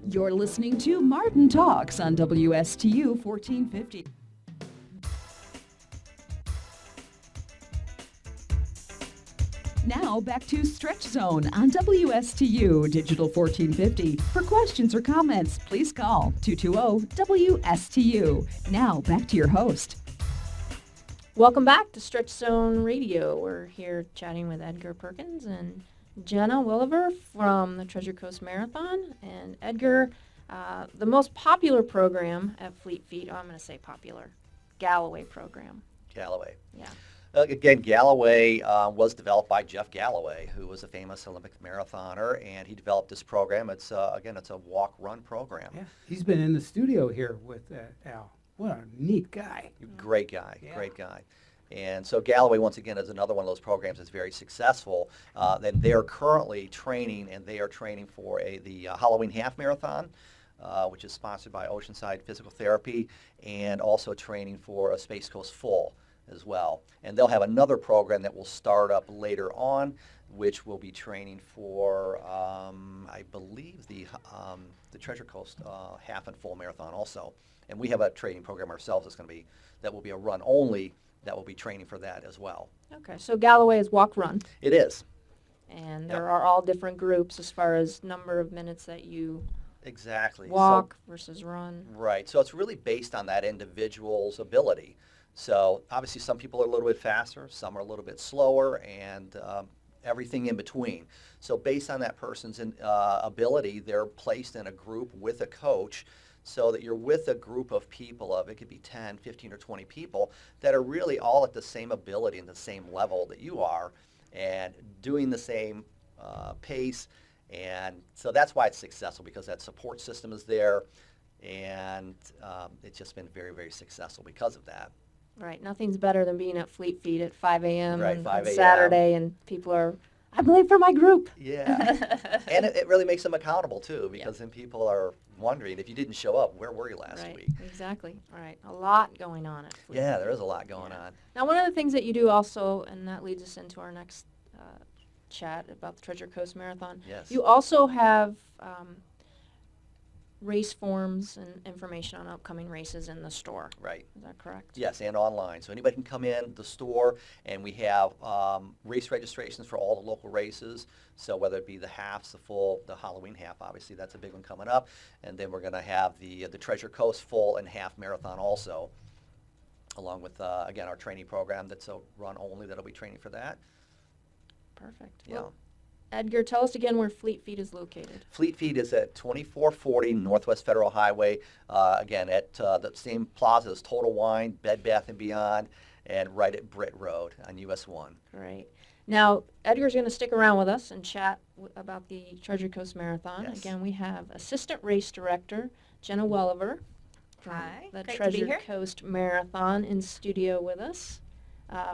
You're listening to Martin Talks on WSTU 1450. Now back to Stretch Zone on WSTU Digital 1450. For questions or comments, please call 220-WSTU. Now back to your host. Welcome back to Stretch Zone Radio. We're here chatting with Edgar Perkins and Jena Welliever from the Treasure Coast Marathon. And Edgar, the most popular program at Fleet Feet, I'm going to say popular, Galloway program. Galloway. Yeah. Again, Galloway was developed by Jeff Galloway, who was a famous Olympic marathoner, and he developed this program. It's a walk-run program. Yeah, he's been in the studio here with Al. What a neat guy. Great guy, Yeah. great guy. And so Galloway, once again, is another one of those programs that's very successful. Then they're currently training, and they are training for the Halloween Half Marathon, which is sponsored by Oceanside Physical Therapy, and also training for a Space Coast Full as well. And they'll have another program that will start up later on, which will be training for, I believe, the Treasure Coast Half and Full Marathon also. And we have a training program ourselves that will be a run only, that will be training for that as well. Okay, so Galloway is walk-run. It is. And there are all different groups as far as number of minutes that you Exactly. walk versus run. Right. So it's really based on that individual's ability. So obviously some people are a little bit faster, some are a little bit slower, and everything in between. So based on that person's ability, they're placed in a group with a coach, so that you're with a group of people it could be 10, 15, or 20 people that are really all at the same ability and the same level that you are, and doing the same pace. And so that's why it's successful, because that support system is there, and it's just been very, very successful because of that. Right, nothing's better than being at Fleet Feet at 5 a.m. Right, on 5 a.m. Saturday, and people are, I'm late for my group. Yeah, and it really makes them accountable too, because then people are wondering, if you didn't show up, where were you last Right, week? exactly. All right, a lot going on at Fleet Yeah, Feet. there is a lot going on. Now, one of the things that you do also, and that leads us into our next chat about the Treasure Coast Marathon, Yes. you also have race forms and information on upcoming races in the store. Right. Is that correct? Yes, and online. So anybody can come in the store, and we have race registrations for all the local races. So whether it be the halves, the full, the Halloween half, obviously that's a big one coming up, and then we're going to have the Treasure Coast Full and Half Marathon also, along with again our training program that's a run only that'll be training for that. Perfect. Yeah. Well, Edgar, tell us again where Fleet Feet is located. Fleet Feet is at 2440 Northwest Federal Highway, again at the same plaza as Total Wine, Bed Bath & Beyond, and right at Britt Road on US 1. Great. Now, Edgar's going to stick around with us and chat about the Treasure Coast Marathon. Yes. Again, we have Assistant Race Director Jena Welliever from Hi, the great to be Treasure here. Coast Marathon in studio with us.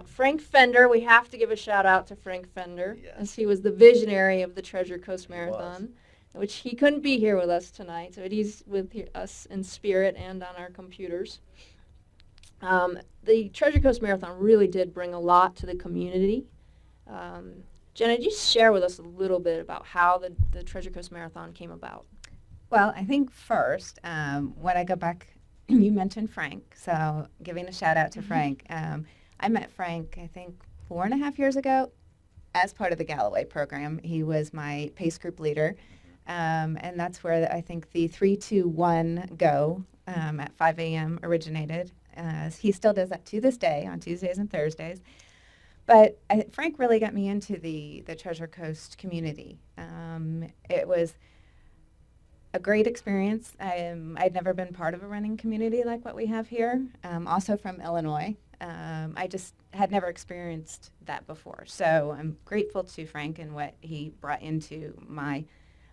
Frank Fender, we have to give a shout out to Frank Fender, Yes. as he was the visionary of the Treasure Coast He Marathon, which he couldn't be here with us tonight, so he's with us in spirit and on our computers. The Treasure Coast Marathon really did bring a lot to the community. Jena, just share with us a little bit about how the Treasure Coast Marathon came about. Well, I think first, when I go back, you mentioned Frank, so giving a shout out to Frank. I met Frank, I think, 4.5 years ago as part of the Galloway program. He was my pace group leader, and that's where I think the 3-2-1 go at 5 a.m. originated. He still does that to this day on Tuesdays and Thursdays. But Frank really got me into the Treasure Coast community. It was a great experience. I'd never been part of a running community like what we have here, also from Illinois. I just had never experienced that before. So I'm grateful to Frank and what he brought into my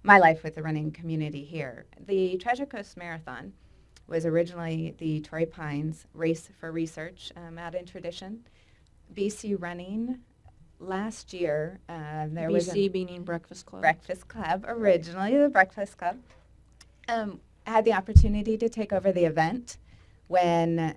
life with the running community here. The Treasure Coast Marathon was originally the Torrey Pines Race for Research out in tradition. BC Running last year, there was BC meaning Breakfast Club. Breakfast Club, originally the Breakfast Club. I had the opportunity to take over the event when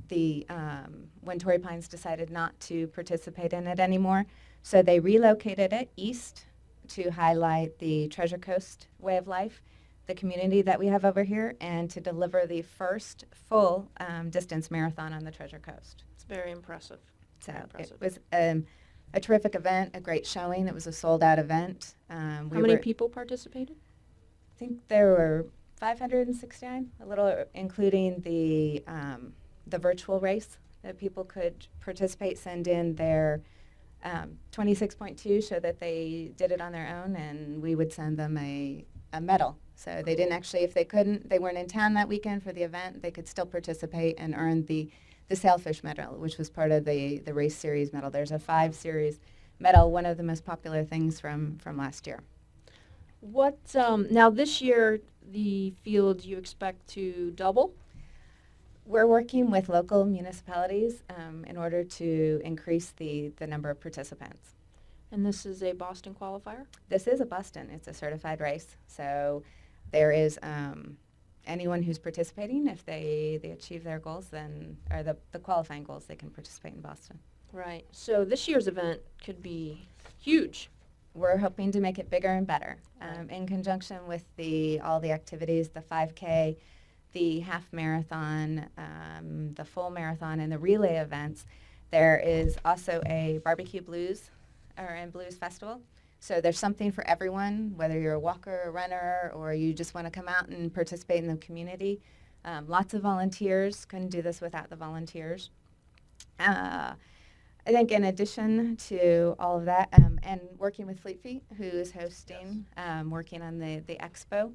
Torrey Pines decided not to participate in it anymore. So they relocated it east to highlight the Treasure Coast way of life. the community that we have over here and to deliver the first full distance marathon on the Treasure Coast. It's very impressive. So Very impressive. it was a terrific event, a great showing. It was a sold-out event. How many people participated? I think there were 569, a little, including the virtual race that people could participate, send in their 26.2, show that they did it on their own, and we would send them a medal. So they didn't actually, if they weren't in town that weekend for the event, they could still participate and earn the Sailfish medal, which was part of the race series medal. There's a 5 series medal, one of the most popular things from last year. What now this year the field you expect to double? We're working with local municipalities in order to increase the number of participants. And this is a Boston qualifier? This is a Boston. It's a certified race. So there is anyone who's participating, if they achieve their goals, then, or the qualifying goals, they can participate in Boston. Right. So this year's event could be huge. We're hoping to make it bigger and better in conjunction with all the activities, the 5K, the half marathon, the full marathon, and the relay events. There is also a barbecue blues and blues festival. So there's something for everyone, whether you're a walker, a runner, or you just want to come out and participate in the community. Lots of volunteers. Couldn't do this without the volunteers. I think in addition to all of that, and working with Fleet Feet, who's hosting, working on the expo.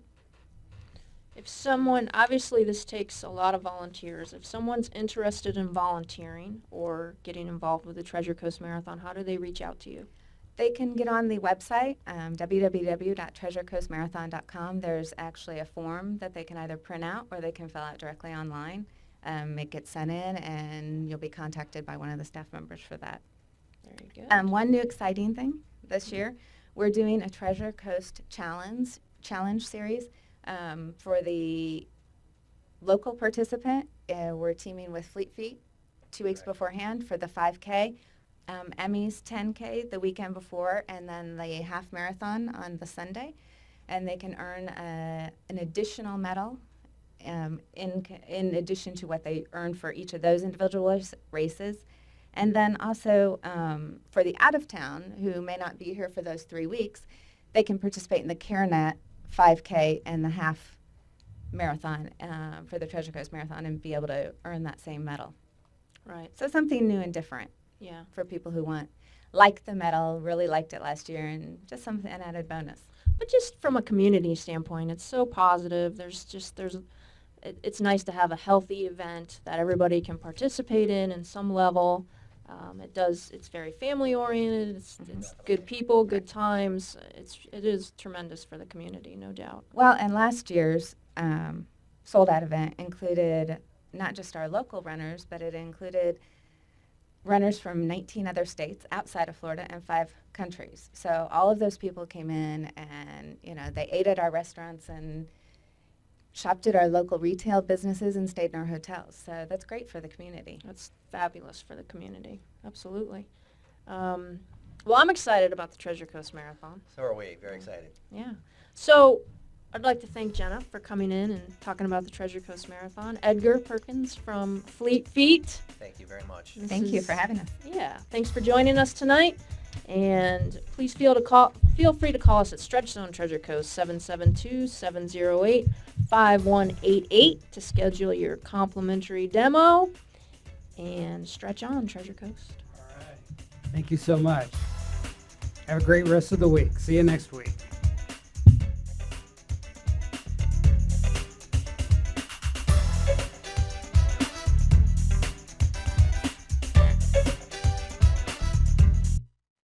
If someone, obviously this takes a lot of volunteers. If someone's interested in volunteering or getting involved with the Treasure Coast Marathon, how do they reach out to you? They can get on the website, www.treasurecoastmarathon.com. There's actually a form that they can either print out or they can fill out directly online. It gets sent in, and you'll be contacted by one of the staff members for that. Very good. One new exciting thing this year, we're doing a Treasure Coast Challenge series for the local participant. We're teaming with Fleet Feet 2 weeks beforehand for the 5K. Emmy's 10K the weekend before, and then the half marathon on the Sunday, and they can earn an additional medal in addition to what they earn for each of those individual races. And then also for the out-of-town who may not be here for those 3 weeks, they can participate in the CareNet 5K and the half marathon for the Treasure Coast Marathon and be able to earn that same medal. Right. So something new and different. Yeah. For people who like the medal, really liked it last year, and just an added bonus. But just from a community standpoint, it's so positive. It's nice to have a healthy event that everybody can participate in some level. It's very family oriented. It's good people, good times. It is tremendous for the community, no doubt. Well, and last year's sold out event included not just our local runners, but it included runners from 19 other states outside of Florida and 5 countries. So all of those people came in and, they ate at our restaurants and shopped at our local retail businesses and stayed in our hotels. So that's great for the community. That's fabulous for the community. Absolutely. Well, I'm excited about the Treasure Coast Marathon. So are we. Very excited. Yeah. So I'd like to thank Jena for coming in and talking about the Treasure Coast Marathon. Edgar Perkins from Fleet Feet. Thank you very much. Thank you for having us. Yeah. Thanks for joining us tonight. And please feel free to call us at Stretch Zone Treasure Coast 772-708-5188 to schedule your complimentary demo. And stretch on, Treasure Coast. All right. Thank you so much. Have a great rest of the week. See you next week.